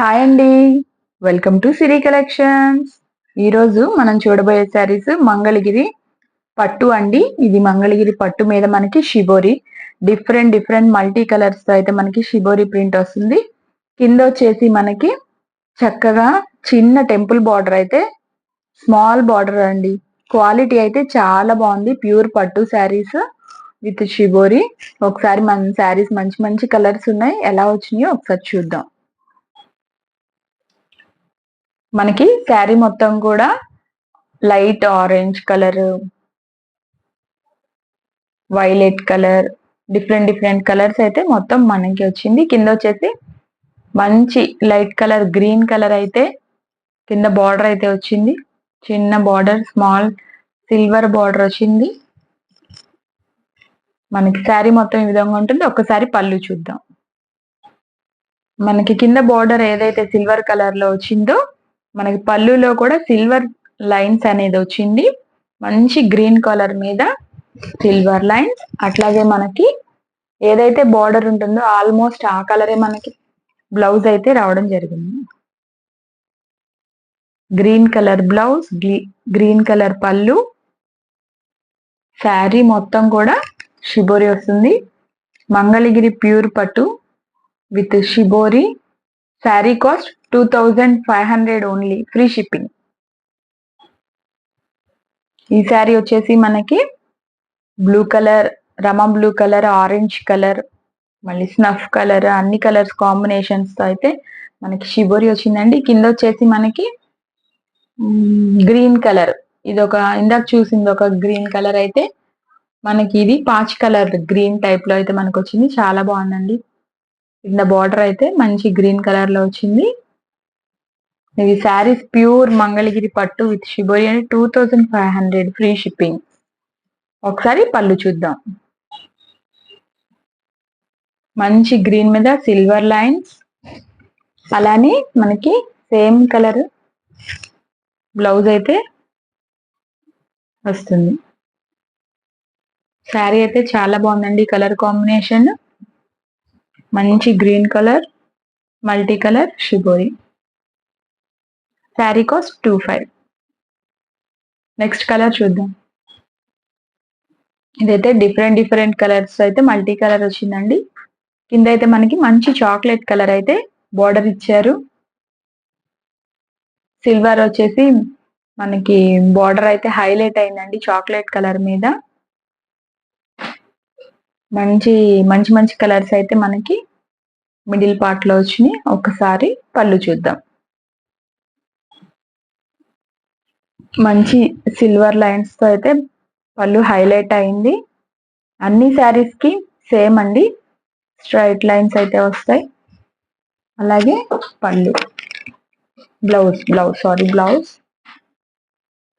Hi అండి. Welcome to Siri collections. ఈరోజు మనం చూడబోయే శారీస్ మంగళగిరి పట్టు అండి. ఇది మంగళగిరి పట్టు మీద మనకి shibori different different multi colours తో అయితే మనకి షిబోరి ప్రింట్ వస్తుంది. కింద వచ్చేసి మనకి చక్కగా చిన్న టెంపుల్ బార్డర్ అయితే స్మాల్ బార్డర్ అండి. క్వాలిటీ అయితే చాలా బాగుంది. ప్యూర్ పట్టు శారీస్ విత్ షిబోరి. ఒకసారి మన శారీస్ మంచి మంచి కలర్స్ ఉన్నాయి. ఎలా వచ్చినాయో ఒకసారి చూద్దాం. మనకి శారీ మొత్తం కూడా light orange colour, violet colour, different different colours అయితే మొత్తం మనకి వచ్చింది. కింద వచ్చేసి మంచి లైట్ కలర్ గ్రీన్ కలర్ అయితే కింద బార్డర్ అయితే వచ్చింది. చిన్న బార్డర్, స్మాల్ సిల్వర్ బార్డర్ వచ్చింది. మనకి శారీ మొత్తం ఈ విధంగా ఉంటుంది. ఒక్కసారి పళ్ళు చూద్దాం. మనకి కింద బార్డర్ ఏదైతే సిల్వర్ కలర్ లో వచ్చిందో మనకి పళ్ళులో కూడా సిల్వర్ లైన్స్ అనేది వచ్చింది. మంచి గ్రీన్ కలర్ మీద సిల్వర్ లైన్స్. అట్లాగే మనకి ఏదైతే బార్డర్ ఉంటుందో ఆల్మోస్ట్ ఆ కలరే మనకి బ్లౌజ్ అయితే రావడం జరిగింది. Green colour blouse, green colour పళ్ళు. శారీ మొత్తం కూడా షిబోరి వస్తుంది. మంగళగిరి ప్యూర్ పట్టు with shibori. Sari cost 2500 only, free shipping. ఈ శారీ వచ్చేసి మనకి బ్లూ కలర్, రమా బ్లూ కలర్, ఆరెంజ్ కలర్, మళ్ళీ స్నఫ్ కలర్, అన్ని కలర్స్ కాంబినేషన్స్ తో అయితే మనకి షిబోరి వచ్చిందండి. కింద వచ్చేసి మనకి గ్రీన్ కలర్, ఇది ఒక ఇందాక చూసింది ఒక గ్రీన్ కలర్ అయితే మనకి ఇది పాచ్ కలర్ గ్రీన్ టైప్ లో అయితే మనకు వచ్చింది. చాలా బాగుందండి. కింద బార్డర్ అయితే మంచి గ్రీన్ కలర్ లో వచ్చింది. ఇది శారీస్ ప్యూర్ మంగళగిరి పట్టు విత్ షిబోరి అని 2500, ఫ్రీ షిప్పింగ్. ఒకసారి పళ్ళు చూద్దాం. మంచి గ్రీన్ మీద సిల్వర్ లైన్స్, అలానే మనకి సేమ్ కలర్ బ్లౌజ్ అయితే వస్తుంది. శారీ అయితే చాలా బాగుందండి. కలర్ కాంబినేషన్ మంచి green colour, multi colour shibori. Sari cost 2500. Next colour చూద్దాం. ఇదైతే డిఫరెంట్ డిఫరెంట్ కలర్స్ అయితే మల్టీ కలర్ వచ్చిందండి. కింద అయితే మనకి మంచి చాక్లెట్ కలర్ అయితే బార్డర్ ఇచ్చారు. సిల్వర్ వచ్చేసి మనకి బార్డర్ అయితే హైలైట్ అయిందండి చాక్లెట్ కలర్ మీద. మంచి మంచి మంచి కలర్స్ అయితే మనకి మిడిల్ పార్ట్ లో వచ్చినాయి. ఒకసారి పళ్ళు చూద్దాం. మంచి సిల్వర్ లైన్స్ తో అయితే పళ్ళు హైలైట్ అయింది. అన్ని శారీస్ కి సేమ్ అండి, స్ట్రైట్ లైన్స్ అయితే వస్తాయి. అలాగే పళ్ళు, బ్లౌజ్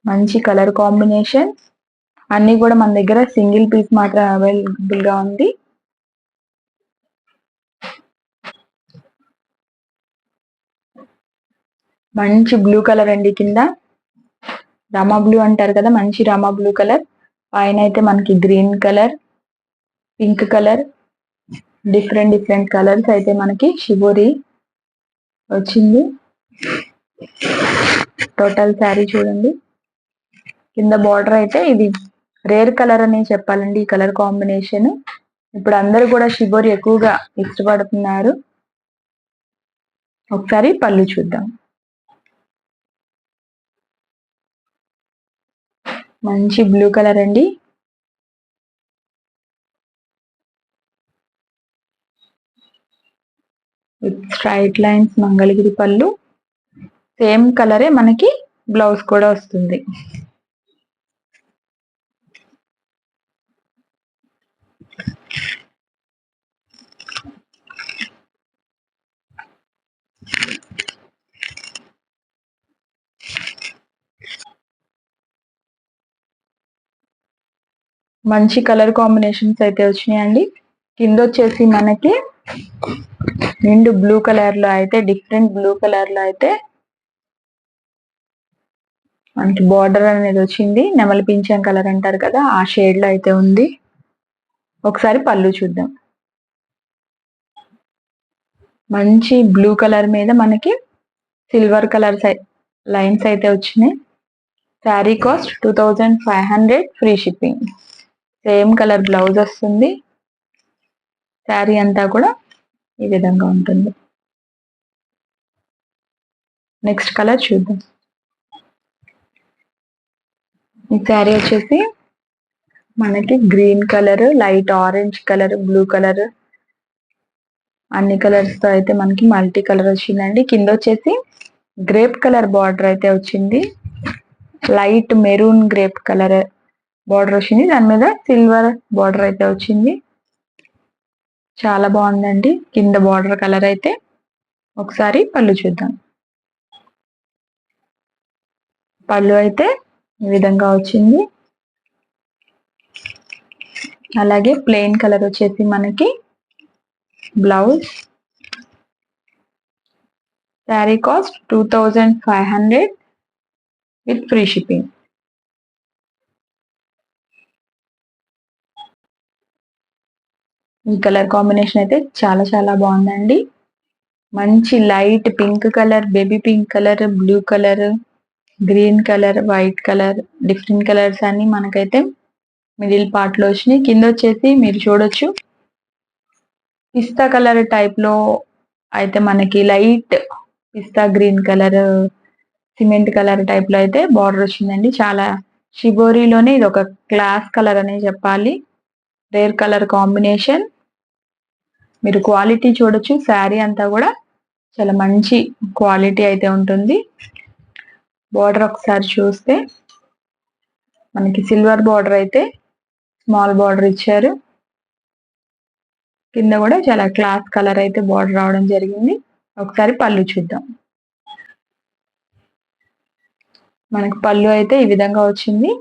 మంచి కలర్ కాంబినేషన్. అన్ని కూడా మన దగ్గర సింగిల్ పీస్ మాత్రం అవైలబుల్ గా ఉంది. మంచి బ్లూ కలర్ అండి. కింద రామా బ్లూ అంటారు కదా, మంచి రామా బ్లూ కలర్. పైన అయితే మనకి green colour, pink colour, different different colours అయితే మనకి షిబోరి వచ్చింది. టోటల్ శారీ చూడండి. కింద బార్డర్ అయితే ఇది రేర్ కలర్ అని చెప్పాలండి. ఈ కలర్ కాంబినేషన్ ఇప్పుడు అందరూ కూడా షిబోరి ఎక్కువగా ఇష్టపడుతున్నారు. ఒకసారి పళ్ళు చూద్దాం. మంచి బ్లూ కలర్ అండి. విత్ స్ట్రైట్ లైన్స్ మంగళగిరి పళ్ళు. సేమ్ కలరే మనకి బ్లౌజ్ కూడా వస్తుంది. మంచి కలర్ కాంబినేషన్స్ అయితే వచ్చినాయండి. కింద వచ్చేసి మనకి నిండు బ్లూ కలర్ లో అయితే, డిఫరెంట్ బ్లూ కలర్ లో అయితే మనకి బార్డర్ అనేది వచ్చింది. నెమలి పింఛం కలర్ అంటారు కదా, ఆ షేడ్ లో అయితే ఉంది. ఒకసారి పళ్ళు చూద్దాం. మంచి బ్లూ కలర్ మీద మనకి సిల్వర్ కలర్ లైన్స్ అయితే వచ్చినాయి. Sari cost 2500, free shipping. Same colour blouse వస్తుంది. శారీ అంతా కూడా ఈ విధంగా ఉంటుంది. నెక్స్ట్ కలర్ చూద్దాం. ఈ శారీ వచ్చేసి మనకి green colour, light orange colour, blue colour, అన్ని కలర్స్ తో అయితే మనకి మల్టీ కలర్ వచ్చిందండి. కింద వచ్చేసి గ్రేప్ కలర్ బార్డర్ అయితే వచ్చింది. Light maroon grape colour border వచ్చింది. దాని మీద సిల్వర్ బార్డర్ అయితే వచ్చింది. చాలా బాగుందండి కింద బార్డర్ కలర్ అయితే. ఒకసారి పళ్ళు చూద్దాం. పళ్ళు అయితే ఈ విధంగా వచ్చింది. అలాగే ప్లెయిన్ కలర్ వచ్చేసి మనకి blouse. Sari cost 2500 with free shipping. ఈ కలర్ కాంబినేషన్ అయితే చాలా చాలా బాగుందండి. మంచి light pink colour, baby pink colour, blue colour, green colour, white colour, different colours అన్ని మనకైతే మిడిల్ పార్ట్ లో వచ్చినాయి. కింద వచ్చేసి మీరు చూడొచ్చు పిస్తా కలర్ టైప్ లో అయితే మనకి light pista green colour, cement colour type లో అయితే బార్డర్ వచ్చిందండి. చాలా షిబోరీలోనే ఇది ఒక క్లాస్ కలర్ అనే చెప్పాలి. Rare colour combination. మీరు క్వాలిటీ చూడొచ్చు. శారీ అంతా కూడా చాలా మంచి క్వాలిటీ అయితే ఉంటుంది. బార్డర్ ఒకసారి చూస్తే మనకి సిల్వర్ బార్డర్ అయితే స్మాల్ బార్డర్ ఇచ్చారు. కింద కూడా చాలా క్లాస్ కలర్ అయితే బార్డర్ రావడం జరిగింది. ఒకసారి పళ్ళు చూద్దాం. మనకి పళ్ళు అయితే ఈ విధంగా వచ్చింది.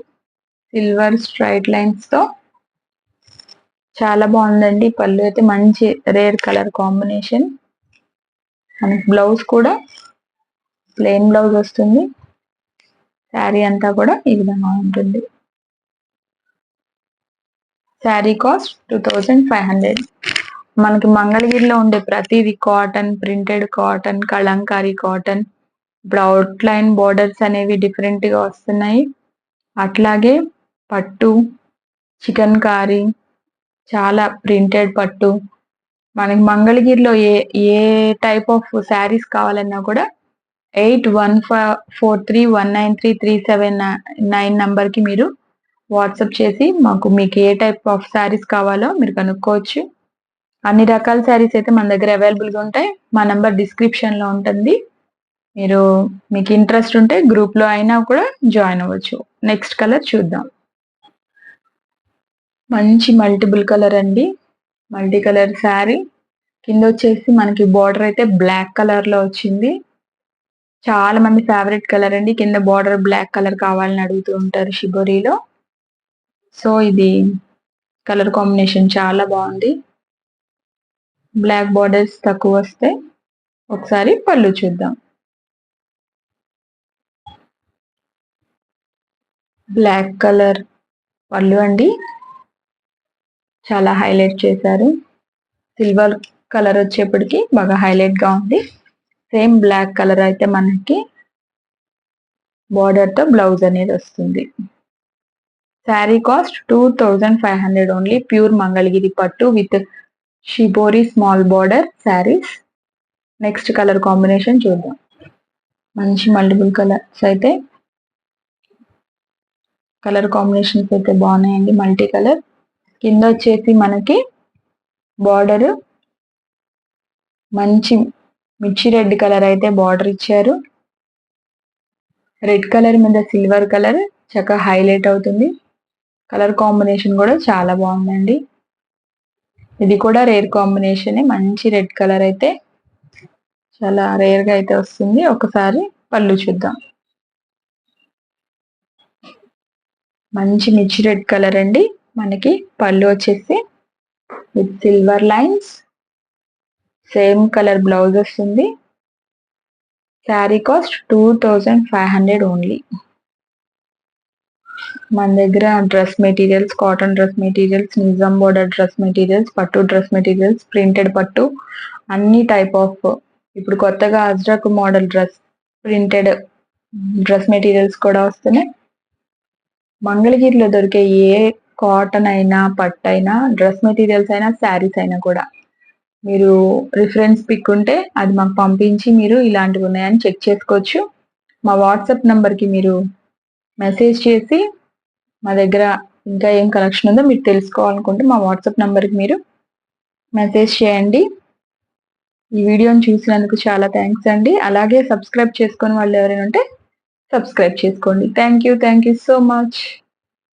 సిల్వర్ స్ట్రైట్ లైన్స్ తో చాలా బాగుందండి. పళ్ళు అయితే మంచి రేర్ కలర్ కాంబినేషన్. మనకి బ్లౌజ్ కూడా ప్లెయిన్ బ్లౌజ్ వస్తుంది. శారీ అంతా కూడా ఈ విధంగా ఉంటుంది. శారీ కాస్ట్ 2500. మనకి మంగళగిరిలో ఉండే ప్రతిది cotton, printed cotton, Kalamkari cotton. ఇప్పుడు అవుట్ లైన్ బోర్డర్స్ అనేవి డిఫరెంట్ గా వస్తున్నాయి. అట్లాగే పట్టు, చికెన్ కారీ, చాలా ప్రింటెడ్ పట్టు. మనకి మంగళగిరిలో ఏ టైప్ ఆఫ్ శారీస్ కావాలన్నా కూడా 8143193379 నంబర్ కి మీరు వాట్సాప్ చేసి మీకు ఏ టైప్ ఆఫ్ శారీస్ కావాలో మీరు కనుక్కోవచ్చు. అన్ని రకాల శారీస్ అయితే మన దగ్గర అవైలబుల్ గా ఉంటాయి. మా నంబర్ డిస్క్రిప్షన్ లో ఉంటుంది. మీకు ఇంట్రెస్ట్ ఉంటే గ్రూప్ లో అయినా కూడా జాయిన్ అవ్వచ్చు. నెక్స్ట్ కలర్ చూద్దాం. మంచి మల్టిపుల్ కలర్ అండి. Multi colour sari. కింద వచ్చేసి మనకి బార్డర్ అయితే బ్లాక్ కలర్ లో వచ్చింది. చాలా మంది ఫేవరెట్ కలర్ అండి. కింద బార్డర్ బ్లాక్ కలర్ కావాలని అడుగుతూ ఉంటారు షిబోరీలో. సో ఇది కలర్ కాంబినేషన్ చాలా బాగుంది. బ్లాక్ బార్డర్స్ తక్కువ వస్తాయి. ఒకసారి పళ్ళు చూద్దాం. బ్లాక్ కలర్ పళ్ళు అండి. చాలా హైలైట్ చేశారు. సిల్వర్ కలర్ వచ్చేప్పటికి బాగా హైలైట్ గా ఉంది. సేమ్ బ్లాక్ కలర్ అయితే మనకి బార్డర్ తో బ్లౌజ్ అనేది వస్తుంది. Sari cost 2500 only. Pure Mangalagiri పట్టు with shibori small border saris. Next colour combination చూద్దాం. మంచి మల్టిపుల్ కలర్స్ అయితే కలర్ కాంబినేషన్స్ అయితే బాగున్నాయండి. Multi colour. కింద వచ్చేసి మనకి బార్డర్ మంచి మిర్చి రెడ్ కలర్ అయితే బార్డర్ ఇచ్చారు. రెడ్ కలర్ మీద సిల్వర్ కలర్ చక్కగా హైలైట్ అవుతుంది. కలర్ కాంబినేషన్ కూడా చాలా బాగుందండి. ఇది కూడా రేర్ కాంబినేషన్. మంచి రెడ్ కలర్ అయితే చాలా రేర్ గా అయితే వస్తుంది. ఒకసారి పళ్ళు చూద్దాం. మంచి మిర్చి రెడ్ కలర్ అండి. మనకి పళ్ళు వచ్చేసి with silver lines. Same colour blouse వస్తుంది. Sari cost 2500 only. మన దగ్గర dress materials, cotton dress materials, Nizam border dress materials, పట్టు డ్రెస్ మెటీరియల్స్, ప్రింటెడ్ పట్టు, అన్ని టైప్ ఆఫ్, ఇప్పుడు కొత్తగా Ajrak model printed dress materials కూడా వస్తున్నాయి. మంగళగిరిలో దొరికే ఏ కాటన్ అయినా, పట్టు అయినా, డ్రెస్ మెటీరియల్స్ అయినా, శారీస్ అయినా కూడా మీరు రిఫరెన్స్ పిక్ ఉంటే అది మాకు పంపించి మీరు ఇలాంటివి ఉన్నాయని చెక్ చేసుకోవచ్చు. మా వాట్సాప్ నంబర్కి మీరు మెసేజ్ చేసి మా దగ్గర ఇంకా ఏం కలెక్షన్ ఉందో మీరు తెలుసుకోవాలనుకుంటే మా వాట్సాప్ నంబర్కి మీరు మెసేజ్ చేయండి. ఈ వీడియోని చూసినందుకు చాలా థ్యాంక్స్ అండి. అలాగే సబ్స్క్రైబ్ చేసుకుని వాళ్ళు ఎవరైనా ఉంటే సబ్స్క్రైబ్ చేసుకోండి. Thank you so much.